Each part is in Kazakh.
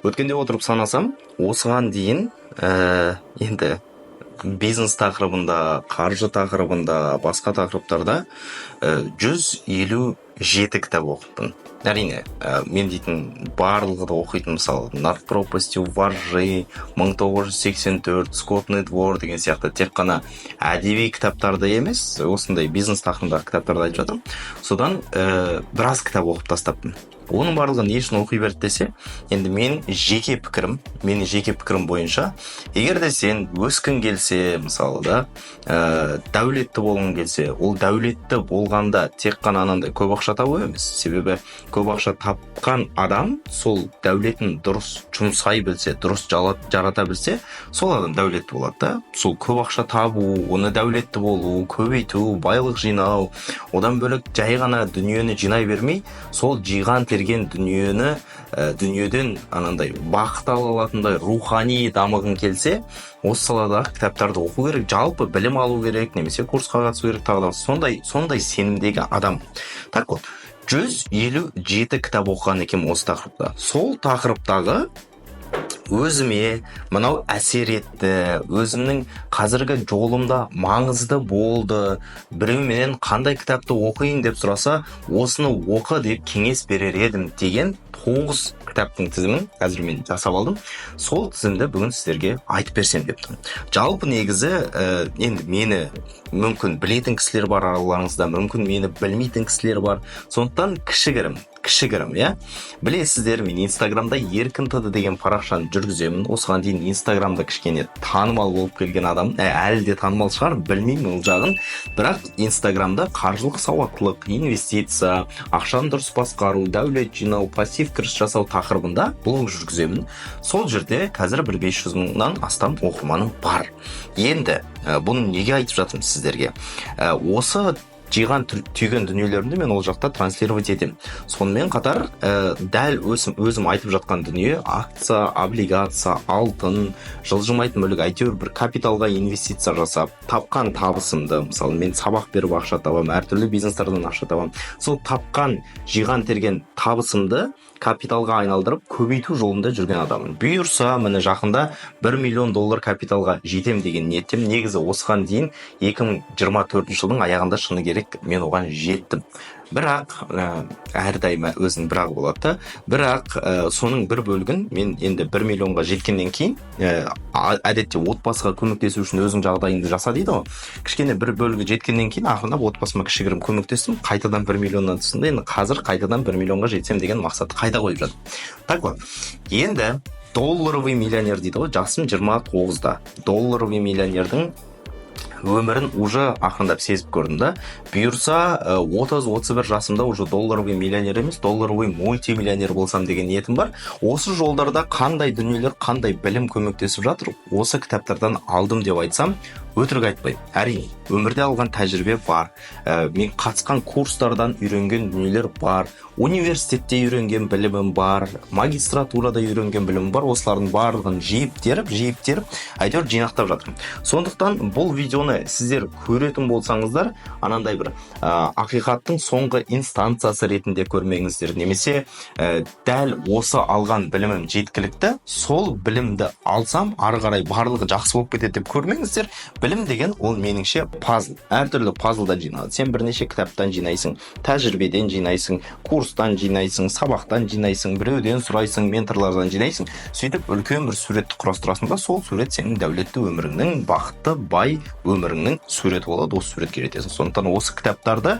Өткенде отырып санасам, осыған дейін енді бизнес тақырыбында, қаржы тақырыбында, басқа тақырыптарда 157 кітап оқыппын. Әрине, мен дейтін барлығы да оқитын, мысалы, над пропастью, варжи, 1984, скотный двор деген сияқты тек қана әдеби кітаптарды емес, осындай бизнес тақырыбындағы кітаптарды айтып жатырмын. Содан біраз кітап оқып тастаппын. Оның барлығын не үшін оқи берді десе, енді менің жеке пікірім бойынша, егер де сен өскің келсе, мысалы да, дәулетті болғың келсе, ол дәулетті болғанда тек қана анандай көп ақша табу емес. Себебі көп ақша тапқан адам сол дәулетін дұрыс жұмсай білсе, дұрыс жарата білсе, сол адам дәулетті болады да. Сол көп ақша табу, оны дәулетті болу, көбейту, байлық жинау, одан бөлек жай ғана дүниені жинай бермей, сол жиған терген дүниеден анандай бақыт ала алатындай рухани дамығың келсе, осы саладағы кітаптарды оқу керек, жалпы білім алу керек, немесе курсқа қатысу керек, тағы да сондай сенімдегі адам. Так вот, 157 кітап оқыған екенмін осы тақырыпта. Сол тақырыптағы өзіме мынау әсер етті, өзімнің қазіргі жолымда маңызды болды, біреуменен қандай кітапты оқиын деп сұраса, осыны оқы деп кеңес берер едім деген 9 кітаптың тізімін қазір мен жасап алдым. Сол тізімді бүгін сіздерге айтып берсем деп тұрмын. Жалпы негізі енді мені мүмкін білетін кісілер бар араларыңызда, мүмкін мені білмейтін кісілер бар. Сондықтан кішігірім, иә. Білесіздер, мен Инстаграмда Еркін ТД деген парақшаны жүргіземін. Осыған дейін Инстаграмда кішкене танымал болып келген адам, әлі де танымал шығар, білмеймін ол жағын. Бірақ Инстаграмда қаржылық сауаттылық, инвестиция, ақшаны дұрыс басқару, дәулет жинау, пассив кіріс жасау тақырыбында блог жүргіземін. Сол жерде қазір 500 мыңнан астам оқырманым бар. Енді бұны неге айтып жатырмын сіздерге? Осы жиған түйген дүниелерімді мен ол жақта транслировать етемін. Сонымен қатар дәл өзім айтып жатқан дүние, акция, облигация, алтын, жылжымайтын мүлік, әйтеуір бір капиталға инвестиция жасап, тапқан табысымды, мысалы мен сабақ беріп ақша табамын, әртүрлі бизнестерден ақша табамын. Сол тапқан, жиған терген табысымды капиталға айналдырып, көбейту жолында жүрген адамын. Бұйырса, міне жақында $1 миллион капиталға жетем деген ниеттем. Негізі осыған дейін 2024 жылдың аяғында шыны керек мен оған жеттім. Бірақ әрдайым өзінің бірағы болады. Бірақ соның бір бөлігін мен енді 1 миллионға жеткеннен кейін, әдетте отбасыға көмектесу үшін өзің жағдайыңды жаса дейді ғой. Кішкене бір бөлігі жеткеннен кейін ақырындап отбасыма кішігірім көмектестім. Қайтадан 1 миллионнан түсінді. Енді қазір қайтадан 1 миллионға жетсем деген мақсатты қайда қойып жатыр. Так вот, енді долларовый миллионер дейді ғой, жасым 29-да. Долларовый миллионердің өмірін уже ақырындап сезіп көрдім да. Бұйырса 30-31 жасымда уже долларовый миллионер емес, долларовый мультимиллионер болсам деген ниетім бар. Осы жолдарда қандай дүниелер, қандай білім көмектесіп жатыр, осы кітаптардан алдым деп айтсам, өтірік айтпаймын. Әрине, өмірде алған тәжірибе бар. Мен қатысқан курстардан үйренген дүниелер бар. Университетте үйренген білімім бар. Магистратурада үйренген білімім бар. Осылардың барлығын жиып-теріп, әйтеуір жинақтап жатырмын. Сондықтан бұл видеоны сіздер көретін болсаңыздар, анандай бір ақиқаттың соңғы инстанциясы ретінде көрмеңіздер. Немесе дәл осы алған білімім жеткілікті, сол білімді алсам, ары қарай барлығы жақсы болып кетеді деп көрмеңіздер. Білім деген ол меніңше пазл. Әртүрлі пазлдан жиналады. Сен бірнеше кітаптан жинайсың, тәжірибеден жинайсың, курстан жинайсың, сабақтан жинайсың, біреуден сұрайсың, менторлардан жинайсың. Сөйтіп үлкен бір суретті құрастырасың да, сол сурет сенің дәулетті өміріңнің, бақытты, бай өміріңнің суреті болады. Осы суретке жетесің. Сондықтан осы кітаптарды,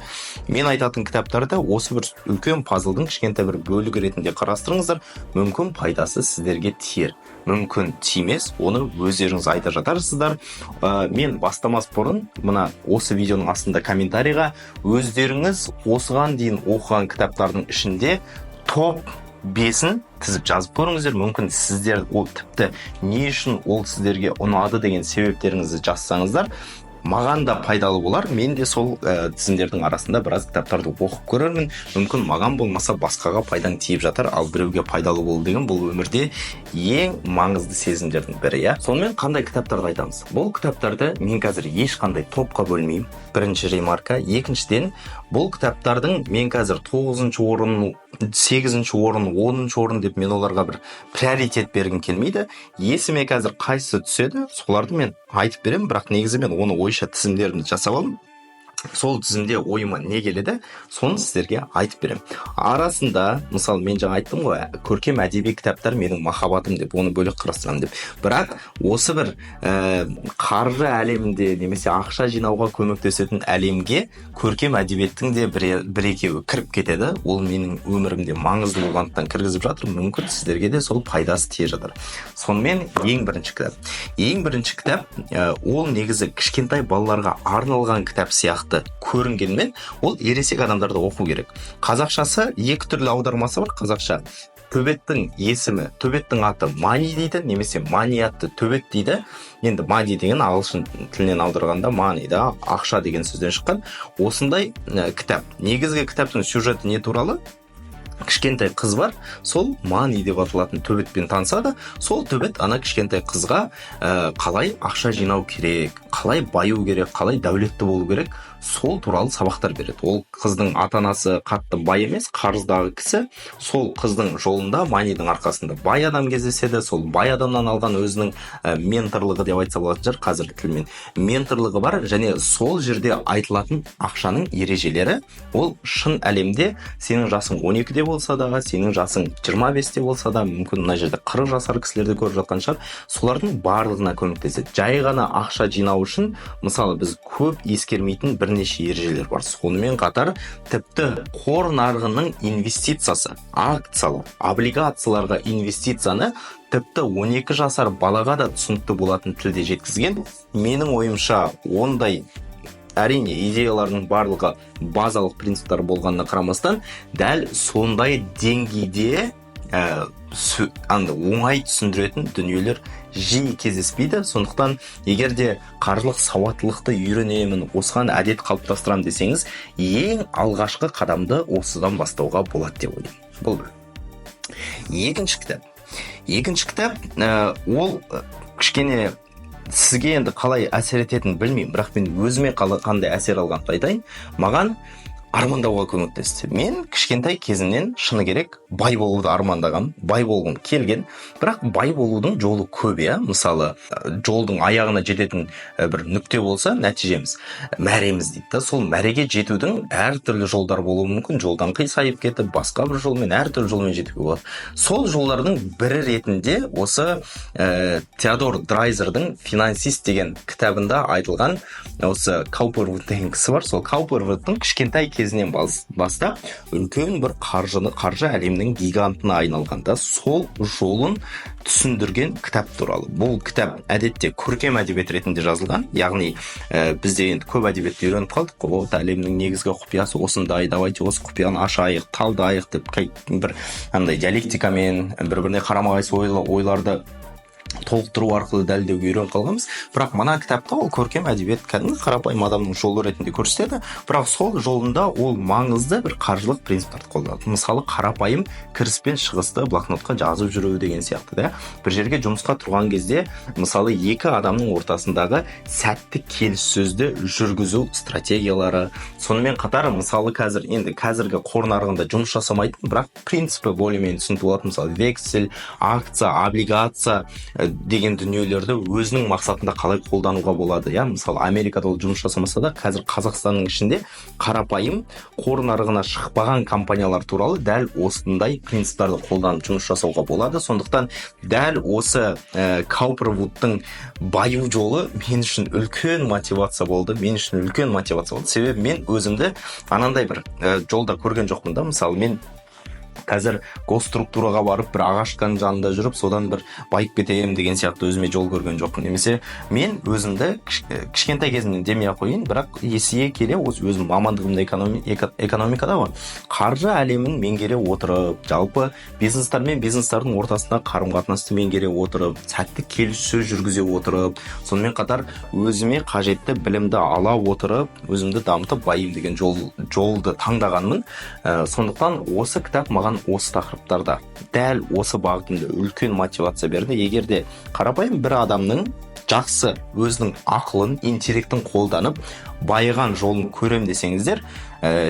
мен айтатын кітаптарды осы бір үлкен пазлдың кішкентай бір бөлігі ретінде қарастырыңыздар. Мүмкін пайдасы сіздерге тиер. Мүмкін тимес, оны өздеріңіз айта жатарсыздар. Мен бастамас бұрын, мына осы видеоның астында комментарийға өздеріңіз осыған дейін оқыған кітаптардың ішінде топ 5-ін тізіп жазып көріңіздер. Мүмкін сіздер ол тіпті не үшін ол сіздерге ұнады деген себептеріңізді жазсаңыздар, маған да пайдалы болар. Мен де сол тізімдердің арасында біраз кітаптарды оқып көрермін. Мүмкін маған болмаса басқаға пайдаң тиіп жатар, ал біреуге пайдалы болу деген бұл өмірде ең маңызды сезімдердің бірі, иә. Сонымен қандай кітаптарды айтамыз? Бұл кітаптарды мен қазір ешқандай топқа бөлмеймін. Бірінші ремарка. Екіншіден, бұл кітаптардың мен қазір 9-шы орын 8-ші орын, 10-ші орын деп мен оларға бір приоритет бергім келмейді. Есіме қазір қайсысы түседі, соларды мен айтып беремін, бірақ негізі мен оны ойша тізімдерімді жасап алдым. Сол тізімде ойыма не келеді, соны сіздерге айтып беремін. Арасында, мысалы мен жаңа айттым ғой, көркем әдеби кітаптар менің махаббатым деп, оны бөлек қарастырамын деп. Бірақ осы бір қаржы әлемінде немесе ақша жинауға көмектесетін әлемге көркем әдебиеттің де бір екеуі кіріп кетеді. Ол менің өмірімде маңызды болғандықтан кіргізіп жатыр. Мүмкін сіздерге де сол пайдасы тие жатыр. Сонымен ең бірінші кітап, ол негізі кішкентай балаларға арналған кітап сияқты көрінгенмен, ол ересек адамдарды оқу керек. Қазақшасы екі түрлі аудармасы бар. Қазақша төбеттің есімі, төбеттің аты Мани дейді, немесе Мани атты төбет дейді. Енді Мани деген ағылшын тілінен аударғанда Мани да ақша деген сөзден шыққан. Осындай кітап. Негізгі кітаптың сюжеті не туралы? Кішкентай қыз бар, сол Мани деп аталатын төбетпен танысады. Сол төбет ана кішкентай қызға қалай ақша жинау керек, қалай баю керек, қалай дәулетті болу керек, сол туралы сабақтар береді. Ол қыздың ата-анасы қатты бай емес, қарыздағы кісі. Сол қыздың жолында Манидің арқасында бай адам кездеседі. Сол бай адамнан алған өзінің менторлығы деп айтса болатын шығар, қазіргі тілмен менторлығы бар, және сол жерде айтылатын ақшаның ережелері, ол шын әлемде сенің жасың 12-де болса да, сенің жасың 25-те болса да, мүмкін мына жерде 40 жасар кісілерді көріп жатқан шығар, солардың барлығына көмектеседі. Жай ғана ақша жинау үшін, мысалы, біз көп ескермейтін бірнеше ережелер бар. Сонымен қатар тіпті қор нарығының инвестициясы, акциялар, облигацияларға инвестицияны тіпті 12 жасар балаға да түсінікті болатын тілде жеткізген. Менің ойымша ондай әрине идеялардың барлығы базалық принциптер болғанына қарамастан, дәл сондай деңгейде оңай түсіндіретін дүниелер жиі кездеспейді. Сондықтан егер де қаржылық сауаттылықты үйренемін, осыған әдет қалыптастырамын десеңіз, ең алғашқы қадамды осыдан бастауға болады деп ойлаймын. Бұл бір. Екінші кітап, ол кішкене сізге енді қалай әсер ететінін білмеймін, бірақ мен өзіме қандай әсер алғанымды айтайын. Маған армандауға көмектесті. Мен кішкентай кезімнен шыны керек бай болуды армандаған, бай болғым келген, бірақ бай болудың жолы көп, иә. Мысалы, жолдың аяғына жететін бір нүкте болса, нәтижеміз мәреміз дейді да. Сол мәреге жетудің әртүрлі жолдар болуы мүмкін. Жолдан қисайып кетіп, басқа бір жолмен, әртүрлі жолмен жетуге болады. Сол жолдардың бірі ретінде осы Теодор Драйзердің «Финансист» деген кітабында айтылған осы Каупервуд деген кісі бар. Сол Каупервудтың кішкентай кезінен бастап үлкен бір қаржы әлемнің гигантына айналғанда сол жолын түсіндірген кітап туралы. Бұл кітап әдетте көркем әдебиет ретінде жазылған, яғни бізде енді көп әдебиетті үйреніп қалдық қой, әлемнің негізгі құпиясы осындай, давайте осы құпияны ашайық, талдайық деп бір андай диалектикамен бір-біріне қарама-қайшы ойларды толықтыру арқылы дәлелдеуге үйреніп қалғанбыз. Бірақ мына кітапта ол көркем әдебиет кәдімгі қарапайым адамның жолы ретінде көрсетеді. Бірақ сол жолында ол маңызды бір қаржылық принциптерді қолданады. Мысалы, қарапайым кіріс пен шығысты блокнотқа жазып жүру деген сияқты, да. Бір жерге жұмысқа тұрған кезде, мысалы, екі адамның ортасындағы сәтті келіссөзді жүргізу стратегиялары. Сонымен қатар, мысалы, қазіргі қор нарығында жұмыс жасамайтын, бірақ принципі более-менее түсінікті болатын, мысалы, вексель, акция, облигация деген дүниелерді өзінің мақсатында қалай қолдануға болады, иә. Мысалы, Америкада ол жұмыс жасамаса да, қазір Қазақстанның ішінде қарапайым қор нарығына шықпаған компаниялар туралы дәл осындай принциптерді қолданып жұмыс жасауға болады. Сондықтан дәл осы Каупервудтың баю жолы мен үшін үлкен мотивация болды. Себебі мен өзімді анандай бір жолда көрген жоқпын да. Мысалы, мен қазір госструктураға барып бір ағашқаның жанында жүріп, содан бір байып кетемін деген сияқты өзіме жол көрген жоқпын. Немесе мен өзімді кішкентай кезімнен демей ақ қояйын, бірақ есейе келе өзім мамандығымда экономикада бар. Қаржы әлемін меңгере отырып, жалпы бизнестер мен бизнестердің ортасында қарым-қатынасты меңгере отырып, сәтті келіссөз жүргізе отырып, сонымен қатар өзіме қажетті білімді ала отырып, өзімді дамытып байым деген жолды таңдағанмын. Сондықтан осы кітап маған осы тақырыптарда дәл осы бағытында үлкен мотивация берді. Егер де қарапайым бір адамның жақсы өзінің ақылын, интеллектін қолданып байыған жолын көрем десеңіздер,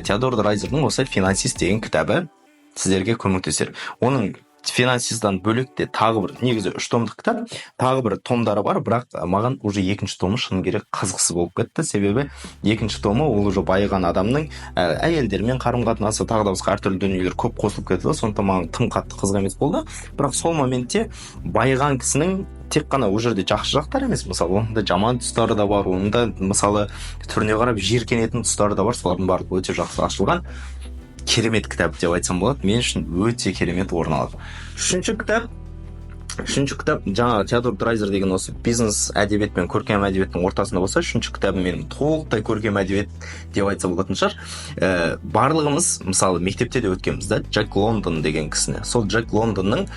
Теодор Драйзердің осы «Финансист» деген кітабы сіздерге көмектесер. Оның финансистан бөлек те тағы бір негізі 3 томдық кітап, тағы бір томдары бар, бірақ маған уже екінші томы шыны керек қызықсыз болып кетті. Себебі екінші томы ол уже байыған адамның әйелдермен қарым-қатынасы, тағы да басқа әртүрлі дүниелер көп қосылып кетті. Сондықтан маған тым қатты қызық емес болды. Бірақ сол моментте байыған кісінің тек қана ол жерде жақсы жақтар емес, мысалы оның да жаман тұстары да бар, оның да мысалы түріне қарап жиіркенетін тұстары да бар. Солардың барлығы өте жақсы ашылған керемет кітап деп айтсам болады. Мен үшін өте керемет орын алады. Үшінші кітап жаңағы Теодор Драйзер деген осы бизнес әдебиет пен көркем әдебиеттің ортасында болса, үшінші кітабым менің толықтай көркем әдебиет деп айтса болатын шығар. Барлығымыз мысалы мектепте де өткенбіз да, Джек Лондон деген кісіні. Сол Джек Лондонның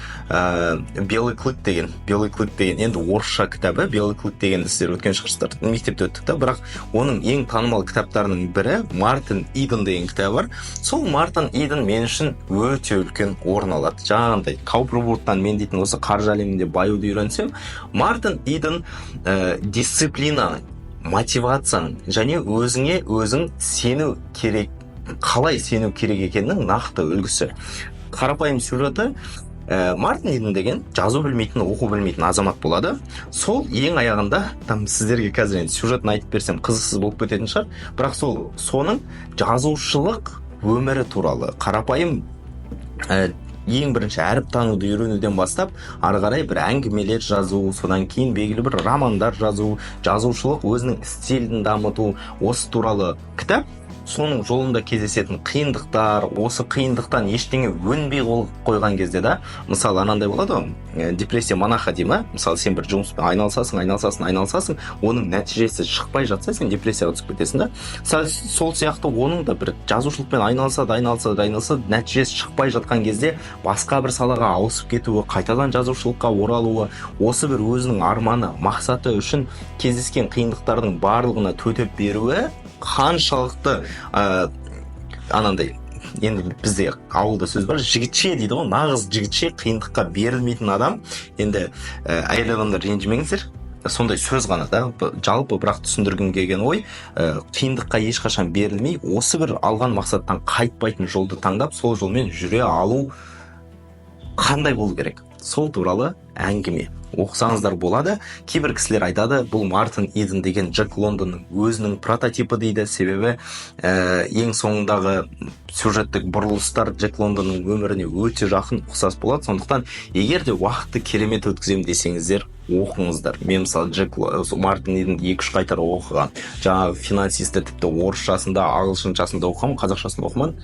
Белый клык деген енді орысша кітабы. Белый клык дегенді сіздер өткен шығарсыздар. Мектепте өттік та, бірақ оның ең танымал кітаптарының бірі Мартин Иден деген кітабы бар. Сол Мартин Иден мен үшін өте үлкен орын алады. Жаңағындай Каупервудтан мен дейтін осы қаржы әлемінде баюды үйренсем, Мартин Иден дисциплинаны, мотивацияның және өзіңе өзің сену керек, қалай сену керек екенінің нақты үлгісі. Қарапайым сюжеті, Мартин Иден деген жазу білмейтін, оқу білмейтін азамат болады. Сол ең аяғында, сіздерге қазір енді сюжетін айтып берсем қызықсыз болып кететін шығар, бірақ соның жазушылық өмірі туралы қарапайым ең бірінші әріп тануды үйренуден бастап, ары қарай бір әңгімелер жазу, содан кейін белгілі бір романдар жазу, жазушылық өзінің стилін дамыту, осы туралы кітап. Соның жолында кездесетін қиындықтар, осы қиындықтан ештеңе өнбей қойған кезде да, мысалы анандай болады ғой, депрессия монаха дей ма? Мысалы сен бір жұмыспен айналысасың, оның нәтижесі шықпай жатса, сен депрессияға түсіп кетесің да. Сол сияқты оның да бір жазушылықпен айналысады, нәтижесі шықпай жатқан кезде басқа бір салаға ауысып кетуі, қайтадан жазушылыққа оралуы, осы бір өзінің арманы, мақсаты үшін кездескен қиындықтардың барлығына төтеп беруі қаншалықты анандай, енді бізде ауылда сөз бар, жігітше дейді ғой, нағыз жігітше, қиындыққа берілмейтін адам. Енді әйел адамдар ренжімеңіздер, сондай сөз ғана да, жалпы бірақ түсіндіргім келген ой, қиындыққа ешқашан берілмей, осы бір алған мақсаттан қайтпайтын жолды таңдап, сол жолмен жүре алу қандай болу керек, сол туралы әңгіме оқысаңыздар болады. Кейбір кісілер айтады, бұл Мартин Иден деген Джек Лондонның өзінің прототипі дейді. Себебі ең соңындағы сюжеттік бұрылыстар Джек Лондонның өміріне өте жақын, ұқсас болады. Сондықтан егер де уақытты керемет өткізем десеңіздер, оқыңыздар. Мен мысалы Мартин Иден 2-3 қайтара оқыған. Жаңағы финансисті тіпті орысшасында, ағылшыншасында оқымын, қазақшасында оқымын.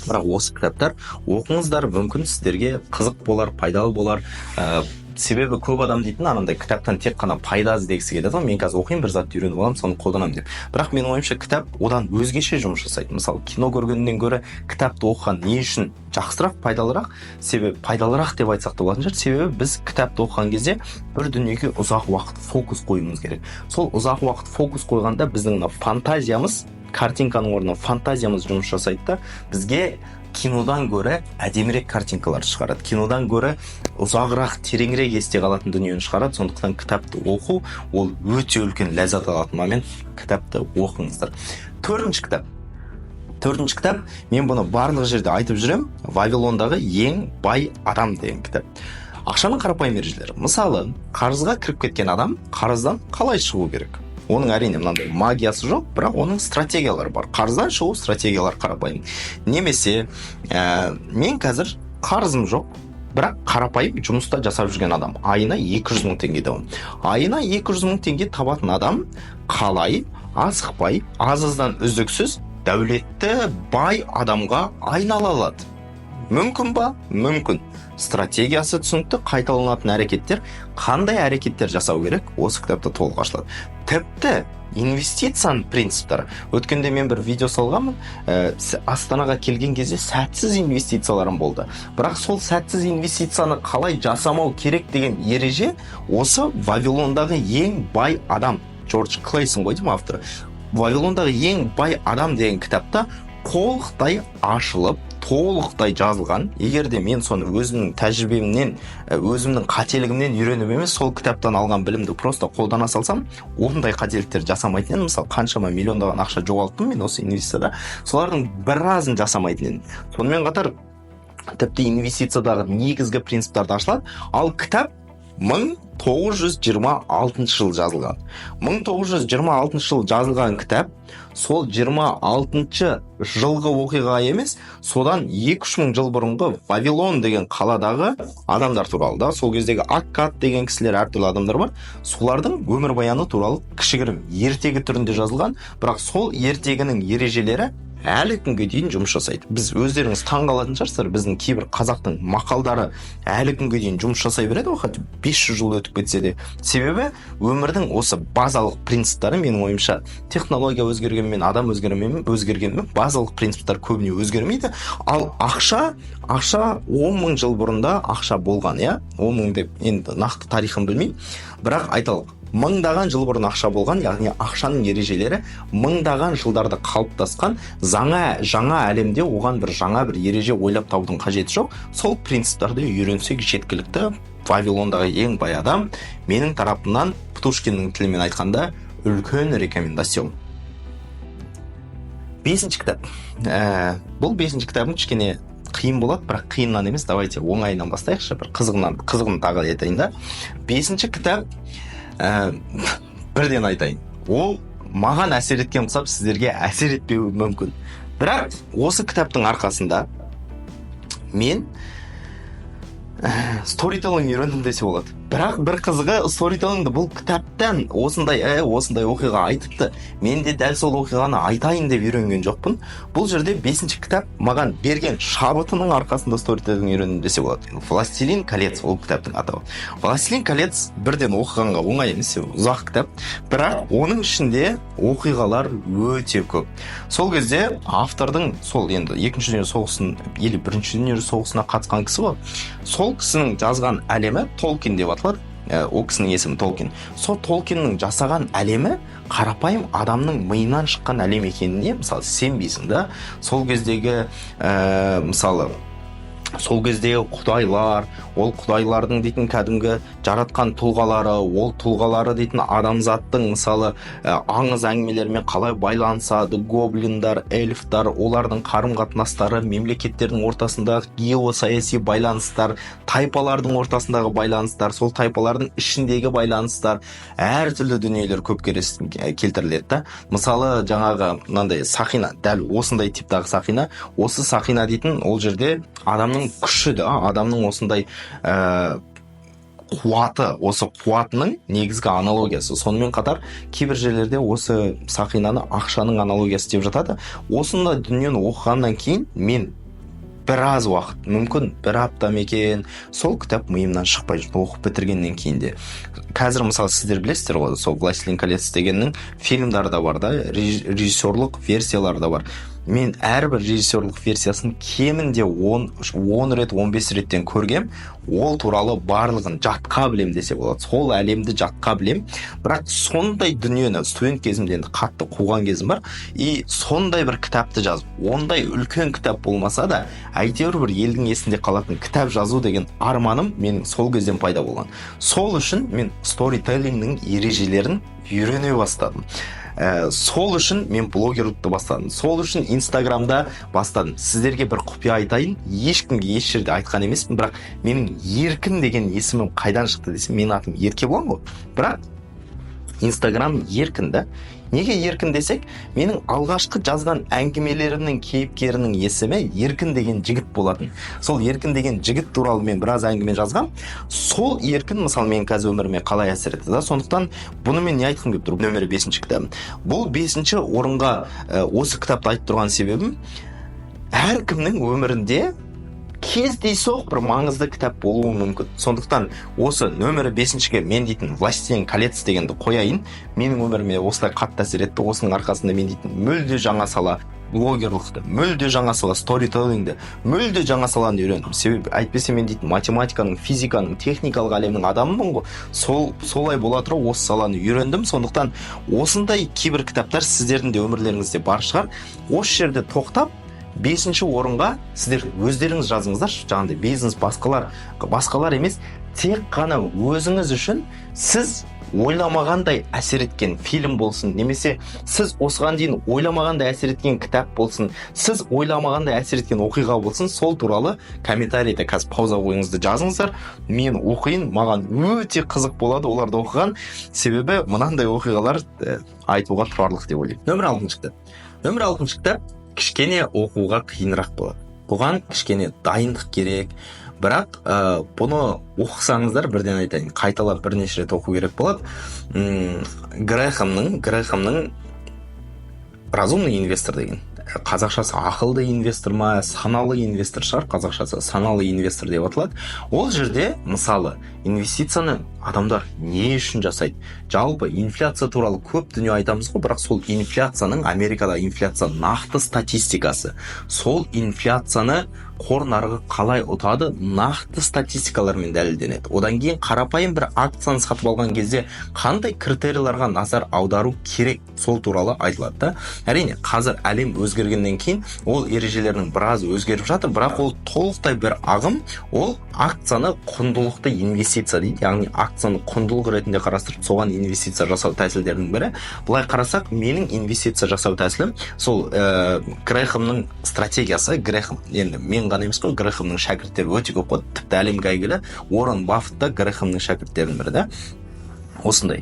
Бірақ осы кітаптар оқыңыздар, мүмкін сіздерге қызық болар, пайдалы болар. Себебі көп адам дейтін, анандай кітаптан тек қана пайда іздегісі келеді. Мен қазір оқимын, бір затты үйреніп аламын, соны қолданамын деп. Бірақ менің ойымша кітап одан өзгеше жұмыс жасайды. Мысалы, кино көргеннен гөрі кітапты оқыған не үшін жақсырақ, пайдалырақ? Себебі пайдалырақ деп айтсақ та болатын шығар. Себебі біз кітапты оқыған кезде бір дүниеге ұзақ уақыт фокус қоюымыз керек. Сол ұзақ уақыт фокус қойғанда біздің фантазиямыз, картинканың орнына фантазиямыз жұмыс жасайды да, бізге кинодан гөрі әдемірек картинкалар шығарады. Кинодан гөрі ұзағырақ, тереңірек есте қалатын дүниені шығарады. Сондықтан кітапты оқу ол өте үлкен ләззат алатын момент. Кітапты оқыңыздар. Төртінші кітап, мен бұны барлық жерде айтып жүрем, Вавилондағы ең бай адам деген кітап. Ақшаның қарапайым ережелері. Мысалы, қарызға кіріп кеткен адам қарыздан қалай шығу керек? Оның әрине мынандай магиясы жоқ, бірақ оның стратегиялары бар. Қарыздан шығу стратегиялар қарапайым. Немесе мен қазір қарызым жоқ, бірақ қарапайым жұмыста жасап жүрген адам. Айына 200 мың теңге табамын. Айына 200 мың теңге табатын адам қалай асықпай, аз-аздан үздіксіз дәулетті бай адамға айнала алады? Мүмкін ба? Мүмкін. Стратегиясы түсінікті, қайталанатын әрекеттер, қандай әрекеттер жасау керек, осы кітапта толық ашылады. Тіпті инвестицияның принциптері. Өткенде мен бір видео салғанмын, Астанаға келген кезде сәтсіз инвестицияларым болды. Бірақ сол сәтсіз инвестицияны қалай жасамау керек деген ереже осы Вавилондағы ең бай адам, Джордж Клейсон ғой деймін авторы. Вавилондағы ең бай адам деген кітапта толықтай ашылып, толықтай жазылған. Егер де мен соны өзімнің тәжірибемнен, өзімнің қателігімнен үйреніп емес, сол кітаптан алған білімді просто қолдана салсам, ондай қателіктер жасамайтын едім. Мысалы, қаншама миллиондаған ақша жоғалттым мен осы инвестицияда, солардың біразын жасамайтын едім. Сонымен қатар тіпті инвестициядағы негізгі принциптарды ашылады. Ал кітап 1926 жыл жазылған. 1926 жыл жазылған кітап сол 26 жылғы оқиға емес, содан 2-3 мың жыл бұрынғы Вавилон деген қаладағы адамдар туралы да, сол кездегі Аккад деген кісілер, әртүрлі адамдар бар. Солардың өмірбаяны туралы кішігірім ертегі түрінде жазылған, бірақ сол ертегінің ережелері әлі күнге дейін жұмыс жасайды. Біз өздеріңіз таңғалатын шығарсыздар, біздің кейбір қазақтың мақалдары әлі күнге дейін жұмыс жасай береді, 500 жыл өтіп кетсе де. Себебі өмірдің осы базалық принциптары, менің ойымша, технология өзгергенмен, адам өзгергенмен, базалық принциптар көбіне өзгермейді. Ал ақша 10 мың жыл бұрында ақша болған, 10 мың деп, енді нақты тарихын білмеймін, бірақ айталық, мыңдаған жыл бұрын ақша болған, яғни ақшаның ережелері мыңдаған жылдарда қалыптасқан, жаңа әлемде оған жаңа бір ереже ойлап табудың қажеті жоқ. Сол принциптарды үйренсек жеткілікті. Вавилондағы ең бай адам, менің тарапымнан, Птушкиннің тілімен айтқанда, үлкен рекомендацион. 5-ші кітап. Бұл 5-ші кітабым кішкене қиын болады, бірақ қиыннан емес, давайте оңайынан бастайықшы, бір қызығын тағы айтайын да. 5-ші кітап, бірден айтайын, ол маған әсер еткен құсап, сіздерге әсер етпеуі мүмкін. Бірақ осы кітаптың арқасында мен сторителлинг үйрендім десе болады. Бірақ бір қызығы, сторителлингді бұл кітаптан осындай оқиға айтыпты, мен де дәл сол оқиғаны айтайын деп үйренген жоқпын. Бұл жерде 5-ші кітап маған берген шабытының арқасында сторителлинг үйрендім десе болады. Властелин колец, ол кітаптың атауы. Властелин колец бірден оқығанға оңай емес, ұзақ кітап, бірақ оның ішінде оқиғалар өте көп. Сол кезде автордың, сол енді екінші дүние соғысын, или бірінші дүние соғысына қатысқан кісі ғой. Сол кісінің жазған әлемі Толкин деп аталады. Ол кісінің есімі Толкин. Сол Толкиннің жасаған әлемі қарапайым адамның миынан шыққан әлем екеніне, мысалы, сенбейсің да. Сол кездегі сол кездегі құдайлар, ол құдайлардың дейтін кәдімгі жаратқан тұлғалары, ол тұлғалары дейтін адамзаттың мысалы аңыз әңгімелерімен қалай байланысады, гоблиндар, эльфтар, олардың қарым-қатынастары, мемлекеттердің ортасындағы геосаяси байланыстар, тайпалардың ортасындағы байланыстар, сол тайпалардың ішіндегі байланыстар, әртүрлі дүниелер көп келтіріледі да. Мысалы, жаңағы мынандай сақина, дәл осындай типтағы сақина, осы сақина дейтін ол жерде адамның күші да, адамның осындай қуаты, осы қуатының негізгі аналогиясы. Сонымен қатар кейбір жерлерде осы сақинаны ақшаның аналогиясы деп жатады. Осындай дүниені оқығаннан кейін мен біраз уақыт, мүмкін бір апта мекен, сол кітап миымнан шықпай жүрді, оқып бітіргеннен кейін де. Қазір мысалы сіздер білесіздер ғой, сол Властелин колец дегеннің фильмдары да бар да, режиссерлық версиялары да бар. Мен әрбір режиссерлық версиясын кемінде 10 рет, 15 реттен көргем, ол туралы барлығын жатқа білем десе болады. Сол әлемді жатқа білем, бірақ сондай дүниені студент кезімде енді қатты қуған кезім бар, и сондай бір кітапты жазып, ондай үлкен кітап болмаса да, әйтеуір бір елдің есінде қалатын кітап жазу деген арманым менің сол кезден пайда болған. Сол үшін мен сторителлингнің ережелерін үйрене бастадым. Сол үшін мен блогерлікті бастадым. Сол үшін Инстаграмда бастадым. Сіздерге бір құпия айтайын, ешкімге еш жерде айтқан емеспін, бірақ менің Еркін деген есімім қайдан шықты десем, менің атым Еркебұлан ғой. Бірақ Инстаграм Еркін да. Неге Еркін десек, менің алғашқы жазған әңгімелерімнің кейіпкерінің есімі Еркін деген жігіт болатын. Сол Еркін деген жігіт туралы мен біраз әңгіме жазғам. Сол Еркін, мысалы, мен қазір өміріме қалай әсер етті да. Сондықтан бұны мен не айтқым келіп тұр? Нөмірі 5-ші кітабым. Бұл 5-ші орынға осы кітапты айтып тұрған себебім, әркімнің өмірінде кездейсоқ бір маңызды кітап болуы мүмкін. Сондықтан осы нөмірі 5-шіге мен дейтін Властелин колец дегенді қояйын. Менің өміріме осылай қатты әсер етті. Осының арқасында мен дейтін мүлде жаңа сала, блогерлықты, мүлде жаңа сала, сторителлингді, мүлде жаңа саланы үйрендім. Себебі әйтпесе мен дейтін математиканың, физиканың, техникалық әлемнің адамымын ғой. Солай бола тұра осы саланы үйрендім. Сондықтан осындай кейбір кітаптар сіздердің де өмірлеріңізде бар шығар. Осы жерде тоқтап 5-ші орынға сіздер өздеріңіз жазыңыздар. Жаңағыдай бизнес басқалар емес, тек қана өзіңіз үшін сіз ойламағандай әсер еткен фильм болсын, немесе сіз осыған дейін ойламағандай әсер еткен кітап болсын, сіз ойламағандай әсер еткен оқиға болсын, сол туралы комментарийде қазір пауза қойыңызды жазыңыздар. Мен оқиын, маған өте қызық болады оларды оқыған, себебі мынандай оқиғалар айтуға тұрарлық деп ойлаймын. Нөмір 6 кітап кішкене оқуға қиынырақ болады. Бұған кішкене дайындық керек. Бірақ бұны оқысаңыздар, бірден айтайын, қайталап бірнеше рет оқу керек болады. Грэхэмнің разумный инвестор деген. Қазақшасы ақылды инвестор ма, саналы инвестор шығар, қазақшасы саналы инвестор деп аталады. Ол жерде мысалы инвестицияны адамдар не үшін жасайды? Жалпы инфляция туралы көп дүние айтамыз ғой, бірақ сол инфляцияның, Америкада инфляция нақты статистикасы, сол инфляцияны қор нарығы қалай ұтады, нақты статистикалармен дәлелденеді. Одан кейін қарапайым бір акцияны сатып алған кезде қандай критерияларға назар аудару керек, сол туралы айтылады да. Әрине, қазір әлем өзгергеннен кейін ол ережелердің біраз өзгеріп жатыр, бірақ ол толықтай бір ағым, ол акцияны құндылықты инвестиция дейді. Яғни акцияны құндылық ретінде қарастырып, соған инвестиция жасау тәсілдерінің бірі. Былай қарасақ, менің инвестиция жасау тәсілім сол Грэхэмнің стратегиясы. Грэхэм, енді мен ғана емес қой, Грэхэмнің шәкірттері өте көп қой, тіпті әлемге әйгілі Уоррен Баффет та Грэхэмнің шәкірттерінің бірі да. Осындай.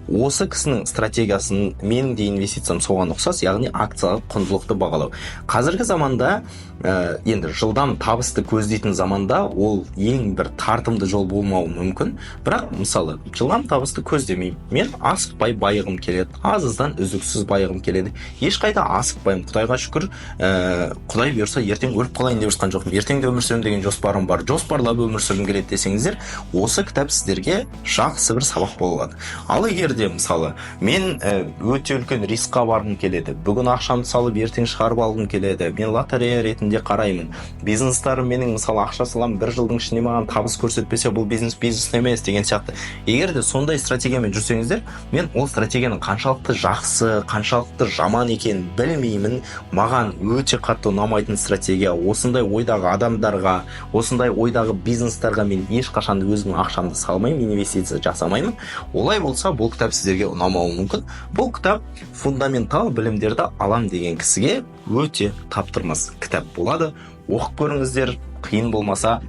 Осы кісінің стратегиясын, менің де инвестициям соған ұқсас, яғни акцияға құндылықты бағалау. Қазіргі заманда, енді жылдам табысты көздейтін заманда ол ең бір тартымды жол болмауы мүмкін. Бірақ мысалы, жылдам табысты көздемеймін. Мен асықпай байығым келеді, азыздан үздіксіз байығым келеді. Ешқайда асықпаймын. Құдайға шүкір, Құдай бұйырса ертең өліп қалайын деп жатқан жоқпын. Ертең де өмір сүремін деген жоспарым бар. Жоспарлап өмір сүргім келеді десеңіздер, осы кітап сіздерге жақсы бір сабақ болады. Ал егер де мысалы мен өте үлкен рискқа барғым келеді, бүгін ақшамды салып ертең шығарып алғым келеді, мен лотерея ретінде қараймын, бизнестарым менің мысалы ақша салам, бір жылдың ішінде маған табыс көрсетпесе бұл бизнес емес деген сияқты. Егер де сондай стратегиямен жүрсеңіздер, мен ол стратегияның қаншалықты жақсы, қаншалықты жаман екенін білмеймін. Маған өте қатты ұнамайтын стратегия. Осындай ойдағы адамдарға, осындай ойдағы бизнестарға мен ешқашан өзімнің ақшамды салмаймын, инвестиция жасамаймын. Олай болса, бұл кітап сіздерге ұнамауы мүмкін. Бұл кітап фундаментал білімдерді алам деген кісіге өте таптырмас кітап болады. Оқып көріңіздер, қиын болмаса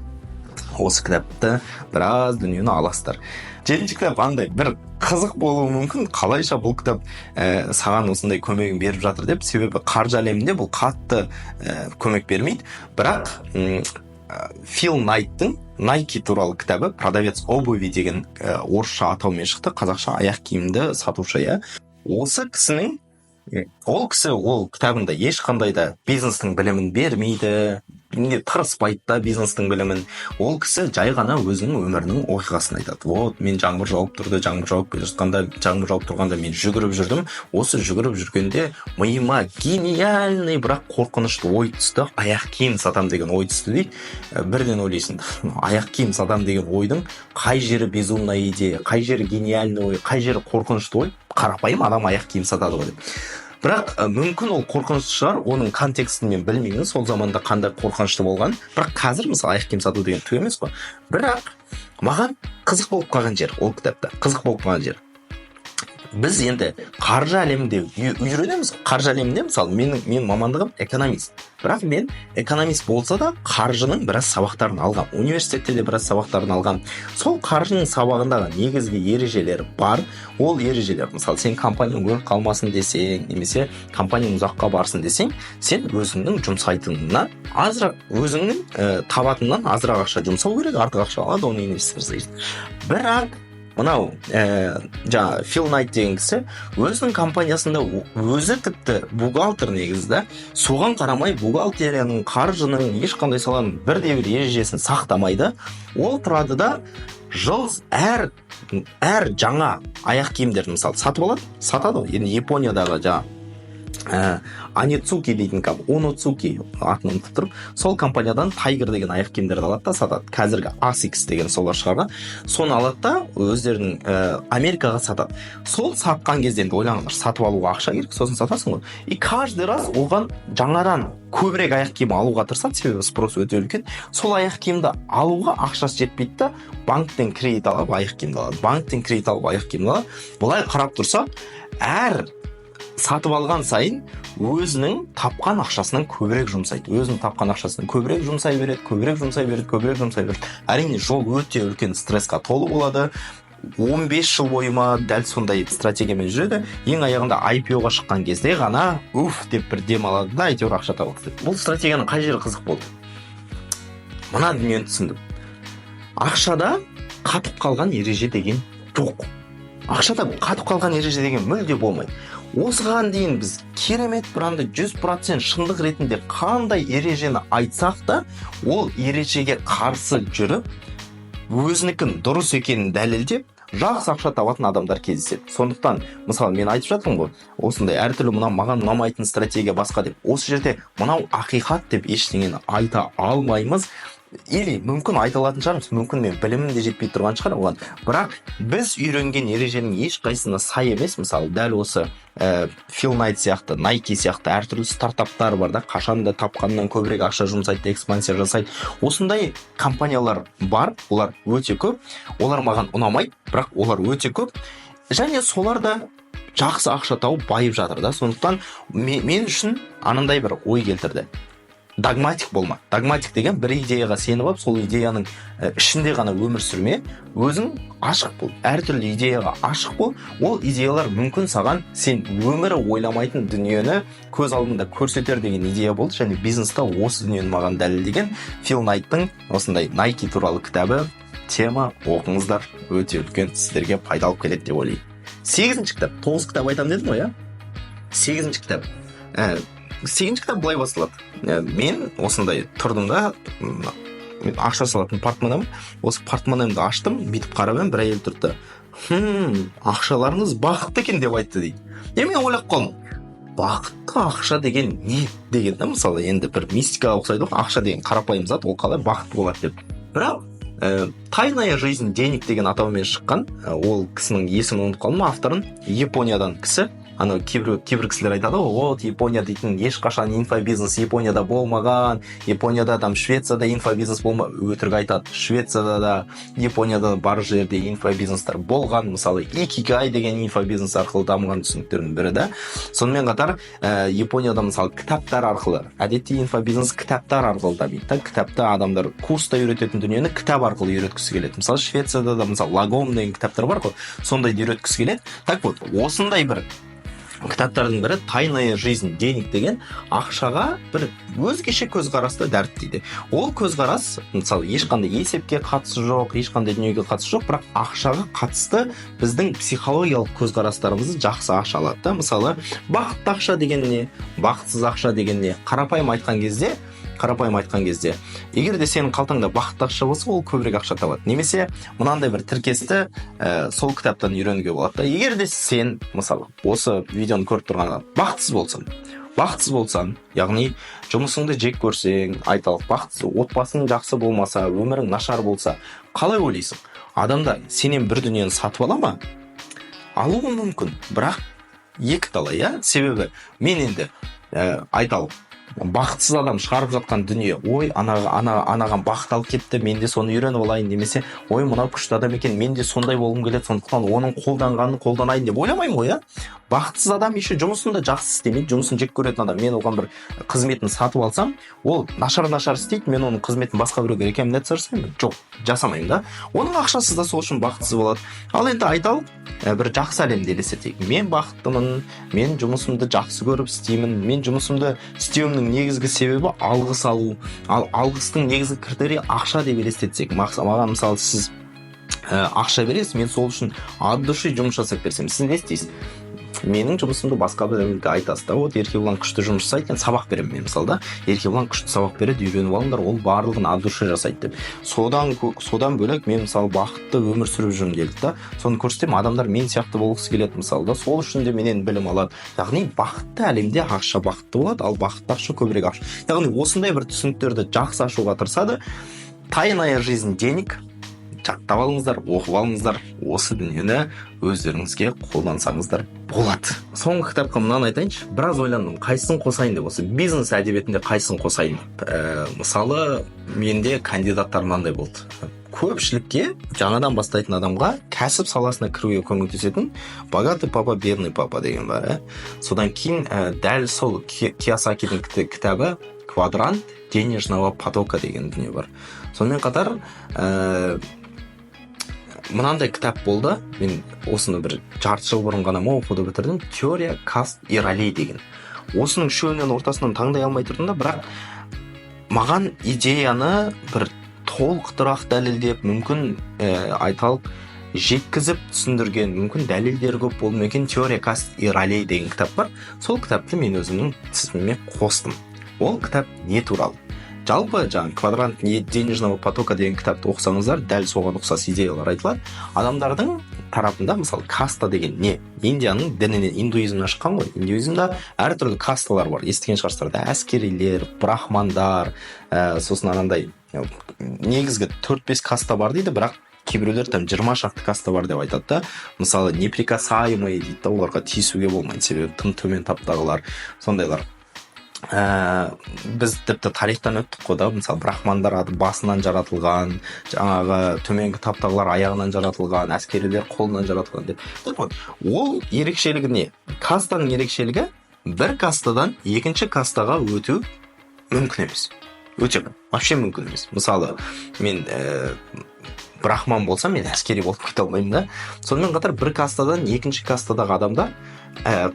осы кітапты біраз дүниені аласыздар. 7-ші кітап андай бір қызық болуы мүмкін, қалайша бұл кітап саған осындай көмегін беріп жатыр деп, себебі қаржы әлемінде бұл қатты көмек бермейді. Бірақ Фил Найттың Nike туралы кітабы, продавец обуви деген орысша атаумен шықты, қазақша аяқ киімді сатушы. Осы кісінің, ол кітабында ешқандай да бизнестің білімін бермейді, тырыспайды да бизнестің білімін. Ол кісі жай ғана өзінің өмірінің оқиғасын айтады. Вот, мен жаңбыр жауып тұрғанда мен жүгіріп жүрдім. Осы жүгіріп жүргенде миыма гениальный, бірақ қорқынышты ой түсті. Аяқ киім сатам деген ой түсті дейді. Бірден ойлайсың, аяқ киім сатам деген ойдың қай жері безумная идея, қай жері гениальный ой, қай жері қорқынышты ой. Қарапайым адам аяқ киім сатады ғой деп. Бірақ мүмкін ол қорқынышты шығар, оның контекстін мен білмеймін, сол заманда қандай қорқынышты болған. Бірақ қазір мысалы аяқ киім сату деген түк емес қой. Бірақ маған қызық болып қалған жер, ол кітапта қызық болып қалған жер. Біз енді қаржы әлемінде үйренеміз. Қаржы әлемінде мысалы мен мамандығым экономист. Бірақ мен экономист болса да қаржының біраз сабақтарын алғам. Университетте де біраз сабақтарын алғам. Сол қаржының сабағындағы негізгі ережелер бар. Ол ережелер, мысалы сен компанияң өліп қалмасын десең, немесе компанияң ұзаққа барсын десең, сен өзіңнің жұмсайтынына азырақ, өзіңнің табатыннан азырақ ақша жұмсау керек, артық ақша алады, оны инвестор. Бірақ мынау жаңа Фил Найт деген кісі өзінің компаниясында өзі тіпті бухгалтер негізі да, соған қарамай бухгалтерияның, қаржының ешқандай саланың бірде-бір ережесін сақтамайды. Ол тұрады да жыл әр жаңа аяқ киімдерді мысалы сатып алады, сатады ғой. Енді Япониядағы жаңа Анецуки дейтін Оноцуки атын ұмытып тұрып, сол компаниядан Tiger деген аяқ киімдерді алады да сатады. Қазіргі ASICS деген солар шығарған. Соны алады да өздерінің Америкаға сатады. Сол сатқан кезде енді ойлаңыздар, сатып алуға ақша керек, сосын сатасың ғой. И каждый раз оған жаңадан көбірек аяқ киім алуға тырысады, себебі спрос өте үлкен. Сол аяқ киімді алуға ақшасы жетпейді да, банктен кредит алып аяқ киімді алады. Банктен кредит алып аяқ киімді алады. Бұлай қарап тұрса, әр сатып алған сайын өзінің тапқан ақшасынан көбірек жұмсайды. Өзінің тапқан ақшасынан көбірек жұмсай береді. Әрине, жол өте үлкен стрессқа толы болады. 15 жыл бойы ма дәл сондай стратегиямен жүреді. Ең аяғында IPO-ға шыққан кезде ғана деп бір дем алады да, әйтеуір ақша табады. Бұл стратегияның қай жері қызық болды? Мына дүниені түсіндім. Ақшада қатып қалған ереже деген жоқ. Ақшада қатып қалған ереже деген мүлде болмайды. Осыған дейін біз керемет бранды 100% шындық ретінде қандай ережені айтсақ та, ол ережеге қарсы жүріп, өзінікін дұрыс екенін дәлелдеп, жақсы ақша табатын адамдар кездеседі. Сондықтан, мысалы, мен айтып жатырмын ғой, осындай әртүрлі маған ұнамайтын стратегия басқа деп. Осы жерде мынау ақиқат деп ештеңені айта алмаймыз. Или мүмкін айта алатын шығармыз, мүмкін мен білімім де жетпей тұрған шығар оған. Бірақ біз үйренген ереженің ешқайсысына сай емес. Мысалы, дәл осы Phil Knight сияқты, Nike сияқты әртүрлі стартаптар бар да, қашанда тапқаннан көбірек ақша жұмсайды, экспансия жасайды. Осындай компаниялар бар, олар өте көп. Олар маған ұнамайды, бірақ олар өте көп. Және солар да жақсы ақша тауып байып жатыр да. Сондықтан мен үшін анандай бір ой келтірді. Догматик болма. Догматик деген бір идеяға сеніп алып, сол идеяның ішінде ғана өмір сүрме, өзің ашық бол. Әртүрлі идеяға ашық бол. Ол идеялар мүмкін саған сен өмірі ойламайтын дүниені көз алдында көрсетер деген идея болды. Және бизнеста осы дүниені маған дәлелдеген Phil Knight'тың осындай Nike туралы кітабы, тема оқыңыздар, өте үлкен сіздерге пайда алып келеді деп ойлаймын. 8-ші кітап, 9 кітап айтамын дедім ғой, иә? 8-ші кітап. 8-ші кітап былай басталады. Мен осындай тұрдым да, ақша салатын портмонем, осы портмонемді аштым, бүйтіп қарап едім, бір әйел тұрды. Ақшаларыңыз бақытты екен деп айтты дейді. Мен ойлап қалдым. Бақытты ақша деген не деген да, мысалы, енді бір мистикаға ұқсайды ғой, ақша деген қарапайым зат, ол қалай бақытты болады деп. Бірақ «Тайная жизнь денег» деген атаумен шыққан, ол кісінің есімін ұмытып қалдым, авторын, Япониядан кісі. Ана кейбір кісілер айтады ғой, Япония дейтін ешқашан инфобизнес Японияда болмаған, Японияда Швецияда инфобизнес болмаған, өтірік айтады. Швецияда да, Японияда бар жерде инфобизнестер болған, мысалы, Икигай деген инфобизнес арқылы дамыған түсініктердің бірі да. Сонымен қатар, Японияда мысалы кітаптар арқылы, әдетте инфобизнес кітаптар арқылы дамиды. Кітапта адамдар курста үйрететін дүниені кітап арқылы үйреткісі келеді. Мысалы, Швецияда да мысалы Лагом деген кітаптар бар ғой, сондай үйреткісі келеді. Так вот, осындай бір кітаптардың бірі «Тайная жизнь денег» деген ақшаға бір өзгеше көзқарасты дәріптейді. Ол көзқарас, мысалы, ешқандай есепке қатысы жоқ, ешқандай дүниеге қатысы жоқ, бірақ ақшаға қатысты біздің психологиялық көзқарастарымызды жақсы аша алады да. Мысалы, бақытты ақша деген не, бақытсыз ақша деген не, қарапайым айтқан кезде, егер де сенің қалтаңда бақытты ақша болса, ол көбірек ақша табады. Немесе мынандай бір тіркесті сол кітаптан үйренуге болады. Егер де сен, мысалы, осы видеоны көріп тұрғанда бақытсыз болсаң, яғни жұмысыңды жек көрсең, айталық, бақытсыз, отбасың жақсы болмаса, өмірің нашар болса, қалай ойлайсың? Адамдар сенен бір дүниені сатып ала ма? Алуы мүмкін, бірақ екі талай, иә? Себебі мен енді айталық, бақытсыз адам шығарып жатқан дүние, ой, анаған бақыт алып кетті, мен де соны үйреніп алайын, немесе ой, мынау күшті адам екен, мен де сондай болғым келеді, сондықтан оның қолданғанын қолданайын деп ойламаймын ғой, иә? Бақытсыз адам еще жұмысын да жақсы істемейді, жұмысын жек көретін адам. Мен оған бір қызметін сатып алсам, ол нашар істейді, мен оның қызметін басқа біреуге рекомендация жасаймын? Жоқ, жасамаймын да. Оның ақшасы да сол үшін бақытсыз болады. Ал енді айталық, бір жақсы әлемде елестетейік. Мен бақыттымын, мен жұмысымды жақсы көріп істеймін, мен жұмысымды істеуімнің негізгі себебі алғыс алу. Ал алғыстың негізгі критерийі ақша деп елестетсек. Маған мысалы сіз ақша бересіз, мен сол үшін от души жұмыс жасап берсем, сіз не істейсіз? менің жұмысымды басқа біреуге айтасыз да, вот Еркебұлан күшті жұмыс жасайды екен, сабақ беремін мен мысалы да, Еркебұлан күшті сабақ береді, үйреніп алыңдар, ол барлығын от души жасайды деп. Содан бөлек мен мысалы бақытты өмір сүріп жүрмін делік та, соны көрсетемін, адамдар мен сияқты болғысы келеді мысалы да, сол үшін де менен білім алады. Яғни бақытты әлемде ақша бақытты болады, ал бақытты ақша көбірек ақша. Яғни осындай бір түсініктерді жақсы ашуға тырысады. Тайная жизнь денег. Жаттап алыңыздар, оқып алыңыздар, осы дүниені өздеріңізге қолдансаңыздар болады. Соңғы кітапқа мынаны айтайыншы, біраз ойландым, қайсысын қосайын деп, осы бизнес әдебиетінде қайсысын қосайын деп. Мысалы, менде кандидаттар мынандай болды. Көпшілікке, жаңадан бастайтын адамға кәсіп саласына кіруге көмектесетін «Богатый папа, бедный папа» деген бар. Содан кейін дәл сол Кийосакидің кітабы «Квадрант денежного потока» деген дүние бар. Сонымен қатар мынандай кітап болды, мен осыны бір жарты жыл бұрын ғана оқуды бітірдім, «Теория каст и ролей» деген. Осының үшеуінен ортасынан таңдай алмай тұрдым да, бірақ маған идеяны бір толықтырақ дәлелдеп, мүмкін айталық жеткізіп түсіндірген, мүмкін дәлелдер көп болуы мүмкін «Теория каст и ролей» деген кітап бар. Сол кітапты мен өзімнің тізіміме қостым. Ол кітап не туралы? Жалпы «Квадрант денежного потока» деген кітапты оқысаңыздар, дәл соған ұқсас идеялар айтылады. Адамдардың тарапында, мысалы, каста деген не? Индияның дінінен, индуизмнен шыққан ғой. Индуизмда әртүрлі касталар бар. Естіген шығарсыздар, әскерилер, брахмандар, сосын анандай негізгі 4-5 каста бар дейді, бірақ кейбіреулер 20 шақты каста бар деп айтады да. Мысалы, неприкасаемый дейді, оларға тиісуге болмайды, себебі тым төмен таптағылар, сондайлар. Біз тіпті тарихтан өттік қой да, мысалы брахмандар басынан жаратылған, жаңағы төменгі таптағылар аяғынан жаратылған, әскерилер қолынан жаратылған деп. Ол ерекшелігі не? Кастаның ерекшелігі бір кастадан екінші кастаға өту мүмкін емес. Вообще мүмкін емес. Мысалы, мен брахман болсам, мен әскери болып кете алмаймын да. Сонымен қатар бір кастадан екінші кастадағы адамдар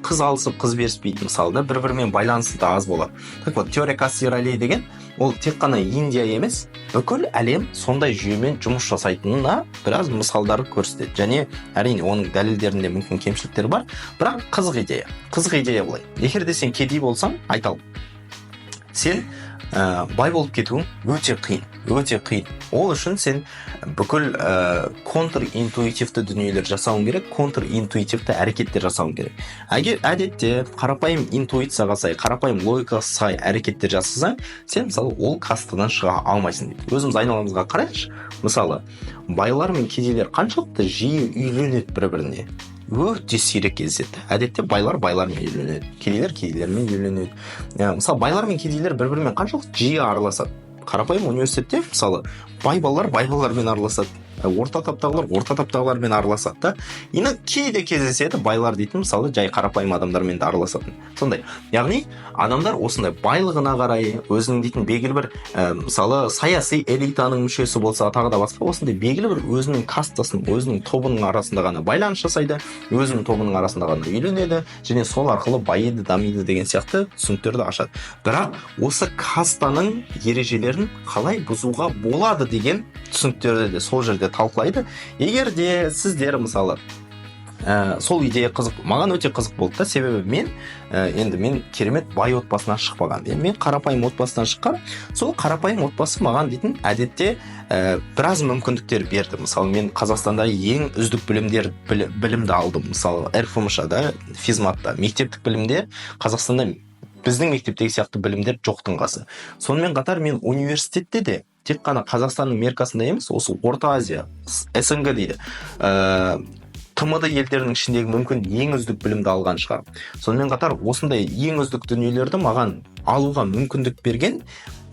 қыз алысып, қыз беріспейді, мысалы да, бір-бірімен байланысы да аз болады. Так вот, «Теория каст и ролей» деген, ол тек қана Индия емес, бүкіл әлем сондай жүйемен жұмыс жасайтынына біраз мысалдар көрсетеді. Және әрине оның дәлелдерінде мүмкін кемшіліктер бар, бірақ қызық идея. Қызық идея былай. Егер де сен кедей болсаң, айталық, сен бай болып кетуің өте қиын. Ол үшін сен бүкіл контринтуитивті дүниелер жасауың керек, контринтуитивті әрекеттер жасауың керек. Әгер әдетте қарапайым интуицияға сай, қарапайым логикаға сай әрекеттер жасасаң, сен мысалы ол кастадан шыға алмайсың дейді. Өзіміз айналамызға қарайықшы. Мысалы, байлар мен кедейлер қаншалықты жиі үйленеді бір-біріне? Өте сирек кездеседі. Әдетте байлар байлармен үйленеді, кедейлер кедейлермен үйленеді. Мысалы, байлар мен кедейлер бір-бірімен қаншалықты жиі араласады? Қарапайым университетте, мысалы, бай балалармен араласады, орта таптағылармен араласады да. Енді кейде кездеседі байлар дейтін, мысалы, жай қарапайым адамдармен де араласатын. Сондай. Яғни, адамдар осындай байлығына қарай, өзінің дейтін белгілі бір, мысалы, саяси элитаның мүшесі болса, тағы да басқа, осындай белгілі бір өзінің кастасының, өзінің тобының арасында ғана байланыс жасайды, өзінің тобының арасында ғана үйленеді, және сол арқылы байиды, дамиды деген сияқты түсініктерді ашады. Бірақ осы кастаның ережелерін қалай бұзуға болады деген түсініктерді де сол жерде талқылайды. Егер де сіздер мысалы сол идея қызық, маған өте қызық болды да, себебі мен керемет бай отбасынан шықпаған. Мен қарапайым отбасынан шыққан, сол қарапайым отбасы маған дейтін әдетте біраз мүмкіндіктер берді. Мысалы, мен Қазақстанда ең үздік білімді алдым. Мысалы, РФМШ-да, физматта, мектептік білімдер Қазақстанда біздің мектептегі сияқты білімдер жоқтың қасы. Сонымен қатар мен университетте де тек қана Қазақстанның меркасында емес, осы Орта Азия, СНГ дейді, ТМД елдерінің ішіндегі мүмкін ең үздік білімді алған шығар. Сонымен қатар осындай ең үздік дүниелерді маған алуға мүмкіндік берген,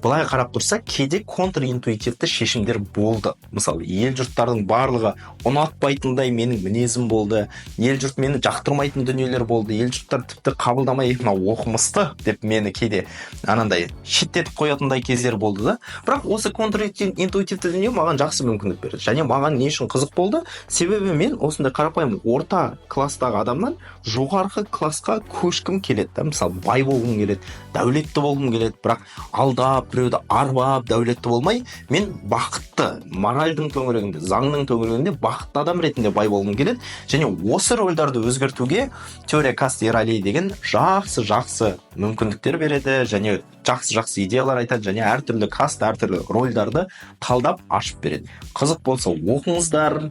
былай қарап тұрса, кейде контринтуитивті шешімдер болды. Мысалы, ел жұрттардың барлығы ұнатпайтындай менің мінезім болды, ел жұрт мені жақтырмайтын дүниелер болды, ел жұрттар тіпті қабылдамай, оқымысты деп мені кейде анандай шеттетіп қоятындай кездер болды да. Бірақ осы контринтуитивті дүние маған жақсы мүмкіндік берді. Және маған не үшін қызық болды? Себебі мен осындай қарапайым орта кластағы адамнан жоғарғы классқа көшкім келеді. Мысалы, бай болғым келеді, дәулетті болғым келеді, бірақ алдап біреуді арбап дәулетті болмай, мен бақытты, моральдың төңірегінде, заңның төңірегінде бақытты адам ретінде бай болғым келеді. Және осы рөлдарды өзгертуге теория каст ерали деген жақсы мүмкіндіктер береді, және жақсы идеялар айтады, және әртүрлі каст, әртүрлі рольдарды талдап ашып береді. Қызық болса оқыңыздар.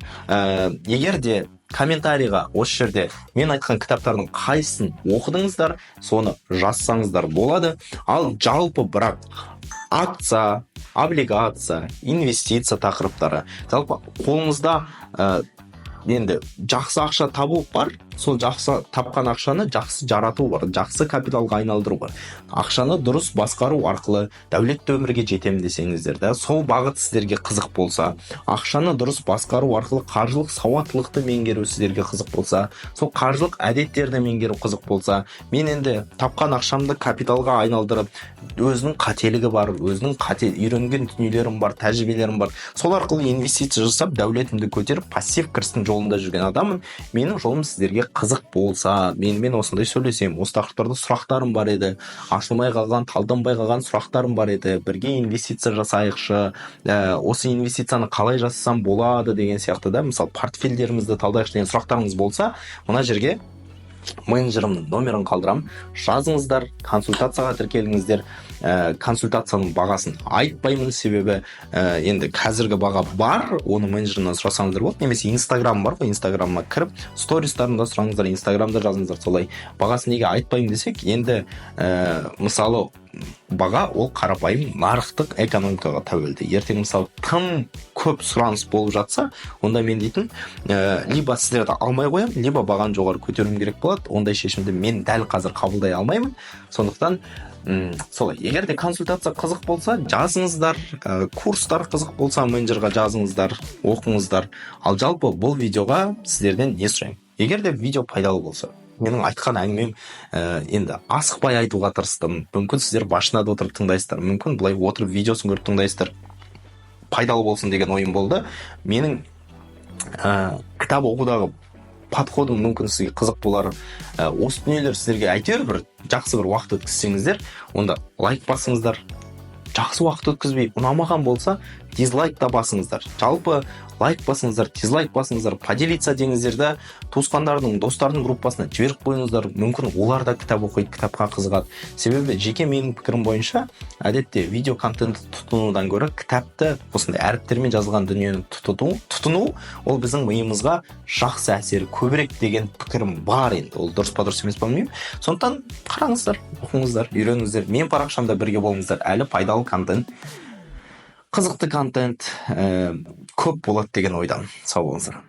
Егер де комментарийға осы жерде мен айтқан кітаптардың қайсысын оқыдыңыздар, соны жазсаңыздар болады. Ал жалпы бірақ акция, облигация, инвестиция тақырыптары, жалпы қолыңызда енді жақсы ақша табу бар, сол жақсы тапқан ақшаны жақсы жарату бар, жақсы капиталға айналдыру бар. Ақшаны дұрыс басқару арқылы дәулетті өмірге жетем десеңіздер, сол бағыт сіздерге қызық болса, ақшаны дұрыс басқару арқылы қаржылық сауаттылықты меңгеру сіздерге қызық болса, сол қаржылық әдеттерді меңгеру қызық болса, мен енді тапқан ақшамды капиталға айналдырып, өзінің қателігі бар, өзінің үйренген дүниелерім бар, тәжірибелерім бар, сол арқылы инвестиция жасап, дәулетімді көтеріп, пассив кірістің жолында жүрген адамын. Менің жолым сіздерге қызық болса, мен осындай сөйлесем, осы тақырыптарда сұрақтарым бар еді, ашылмай қалған, талданбай қалған сұрақтарым бар еді, бірге инвестиция жасайықшы, осы инвестицияны қалай жасасам болады деген сияқты да, мысалы портфельдерімізді талдайықшы деген сұрақтарыңыз болса, мына жерге менеджерімнің номерін қалдырам, жазыңыздар, консультацияға тіркеліңіздер. Консультацияның бағасын айтпаймын, себебі енді қазіргі баға бар, оны менеджерінен сұрасаңыздар болады, немесе инстаграм бар ғой, инстаграмға кіріп стористарында сұраңыздар, инстаграмда жазыңыздар. Солай бағасын неге айтпаймын десек, енді мысалы баға ол қарапайым нарықтық экономикаға тәуелді. Ертең мысалы тым көп сұраныс болып жатса, онда мен дейтін либо сіздерді алмай қоямын, либо бағаны жоғары көтеруім керек болады. Ондай шешімді мен дәл қазір қабылдай алмаймын. Сондықтан солай, егер де консультация қызық болса, жазыңыздар, курстар қызық болса, менеджерға жазыңыздар, оқыңыздар. Ал жалпы бұл видеоға сіздерден не сұраймын? Егер де видео пайдалы болса, менің айтқан әңгімем енді асықпай айтуға тырыстым. Мүмкін сіздер машинада отырып тыңдайсыздар, мүмкін былай отырып видеосын көріп тыңдайсыздар. Пайдалы болсын деген ойым болды. Менің кітап оқудағы подходым мүмкін сізге қызық болар. Осы дүниелер сіздерге әйтеуір бір жақсы бір уақыт өткізсеңіздер, онда лайк басыңыздар. Жақсы уақыт өткізбей ұнамаған болса, дизлайк та басыңыздар. Жалпы лайк басыңыздар, дизлайк басыңыздар, поделиться деңіздерді туысқандардың, достардың группасына жіберіп қойыңыздар. Мүмкін олар да кітап оқиды, кітапқа қызығады. Себебі жеке менің пікірім бойынша, әдетте видео контентті тұтынудан гөрі кітапты осындай әріптермен жазылған дүниені тұтыну, ол біздің миымызға жақсы әсері көбірек деген пікірім бар. Енді ол дұрыс па дұрыс емес па білмеймін. Сондықтан қараңыздар, оқыңыздар, үйреніңіздер. Мен парақшамда бірге болыңыздар. Әлі пайдалы контент, қызықты контент көп болады деген ойдан. Сау болыңыздар.